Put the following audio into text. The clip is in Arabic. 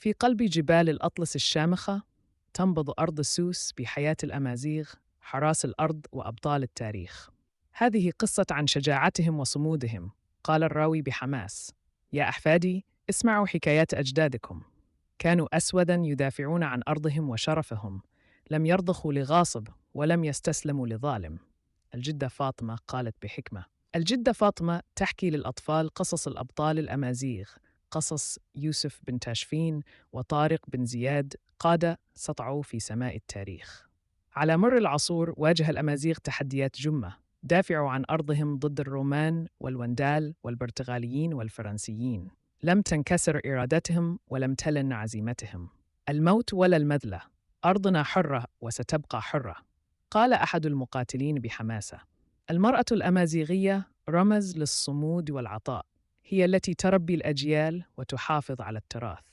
في قلب جبال الأطلس الشامخة تنبض أرض سوس بحياة الأمازيغ، حراس الأرض وأبطال التاريخ. هذه قصة عن شجاعتهم وصمودهم. قال الراوي بحماس: يا أحفادي، اسمعوا حكايات أجدادكم. كانوا أسوداً يدافعون عن أرضهم وشرفهم، لم يرضخوا لغاصب ولم يستسلموا لظالم. الجدة فاطمة قالت بحكمة. الجدة فاطمة تحكي للأطفال قصص الأبطال الأمازيغ، قصص يوسف بن تاشفين وطارق بن زياد، قادة سطعوا في سماء التاريخ. على مر العصور واجه الأمازيغ تحديات جمة، دافعوا عن أرضهم ضد الرومان والوندال والبرتغاليين والفرنسيين. لم تنكسر إرادتهم ولم تلن عزيمتهم. الموت ولا المذلة، أرضنا حرة وستبقى حرة. قال أحد المقاتلين بحماسة: المرأة الأمازيغية رمز للصمود والعطاء، هي التي تربي الأجيال وتحافظ على التراث.